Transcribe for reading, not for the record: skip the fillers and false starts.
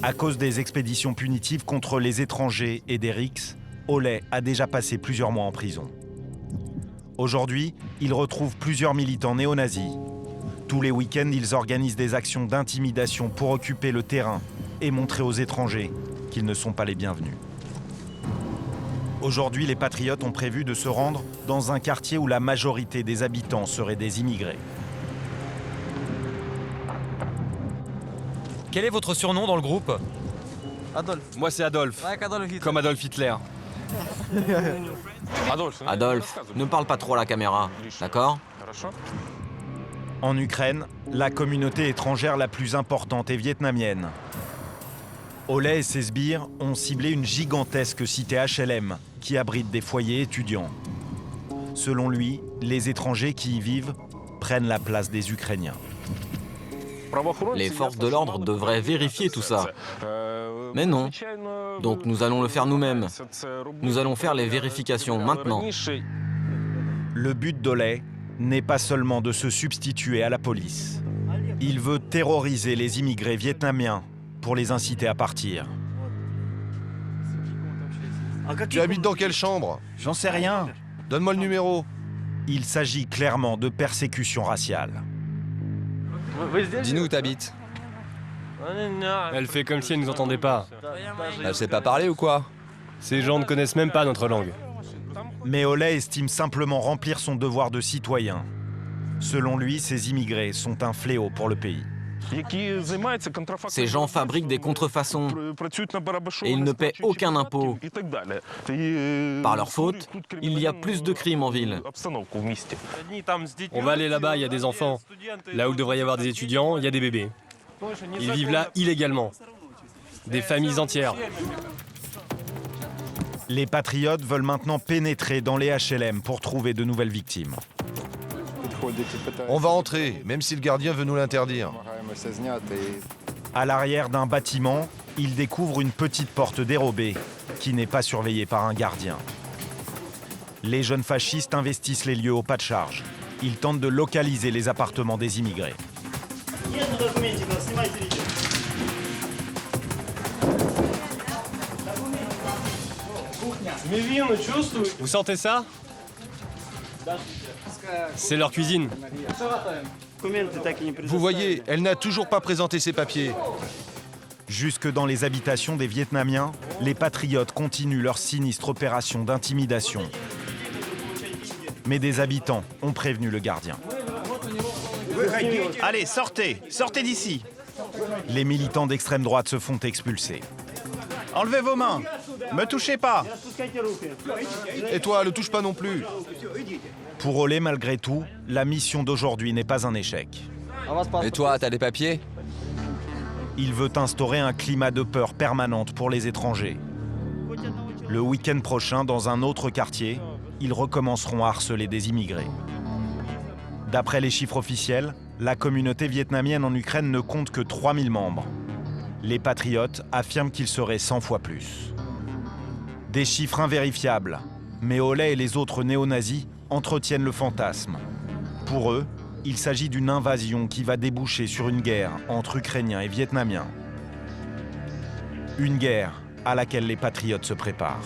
À cause des expéditions punitives contre les étrangers et des RICS, Oleh a déjà passé plusieurs mois en prison. Aujourd'hui, il retrouve plusieurs militants néo-nazis. Tous les week-ends, ils organisent des actions d'intimidation pour occuper le terrain et montrer aux étrangers qu'ils ne sont pas les bienvenus. Aujourd'hui, les patriotes ont prévu de se rendre dans un quartier où la majorité des habitants seraient des immigrés. Quel est votre surnom dans le groupe? Adolphe. Moi c'est Adolphe, comme Adolf Hitler. Adolphe, ne parle pas trop à la caméra, d'accord? En Ukraine, la communauté étrangère la plus importante est vietnamienne. Oleh et ses sbires ont ciblé une gigantesque cité HLM qui abrite des foyers étudiants. Selon lui, les étrangers qui y vivent prennent la place des Ukrainiens. Les forces de l'ordre devraient vérifier tout ça. Mais non. Donc nous allons le faire nous-mêmes. Nous allons faire les vérifications maintenant. Le but d'Oleh n'est pas seulement de se substituer à la police. Il veut terroriser les immigrés vietnamiens pour les inciter à partir. Tu habites dans quelle chambre? J'en sais rien. Donne-moi le numéro. Il s'agit clairement de persécution raciale. Dis-nous où t'habites. Elle fait comme si elle nous entendait pas. Elle sait pas parler ou quoi? Ces gens ne connaissent même pas notre langue. Mais Oleh estime simplement remplir son devoir de citoyen. Selon lui, ces immigrés sont un fléau pour le pays. Ces gens fabriquent des contrefaçons et ils ne paient aucun impôt. Par leur faute, il y a plus de crimes en ville. On va aller là-bas, il y a des enfants. Là où il devrait y avoir des étudiants, il y a des bébés. Ils vivent là illégalement. Des familles entières. Les patriotes veulent maintenant pénétrer dans les HLM pour trouver de nouvelles victimes. On va entrer, même si le gardien veut nous l'interdire. À l'arrière d'un bâtiment, ils découvrent une petite porte dérobée qui n'est pas surveillée par un gardien. Les jeunes fascistes investissent les lieux au pas de charge. Ils tentent de localiser les appartements des immigrés. Vous sentez ça? C'est leur cuisine. Vous voyez, elle n'a toujours pas présenté ses papiers. Jusque dans les habitations des Vietnamiens, les patriotes continuent leur sinistre opération d'intimidation. Mais des habitants ont prévenu le gardien. Allez, sortez! Sortez d'ici! Les militants d'extrême droite se font expulser. Enlevez vos mains! Me touchez pas! Et toi, le touche pas non plus. Pour Oleh, malgré tout, la mission d'aujourd'hui n'est pas un échec. Et toi, t'as des papiers? Il veut instaurer un climat de peur permanente pour les étrangers. Le week-end prochain, dans un autre quartier, ils recommenceront à harceler des immigrés. D'après les chiffres officiels, la communauté vietnamienne en Ukraine ne compte que 3000 membres. Les patriotes affirment qu'ils seraient 100 fois plus. Des chiffres invérifiables, mais Oleh et les autres néo-nazis entretiennent le fantasme. Pour eux, il s'agit d'une invasion qui va déboucher sur une guerre entre Ukrainiens et Vietnamiens. Une guerre à laquelle les patriotes se préparent.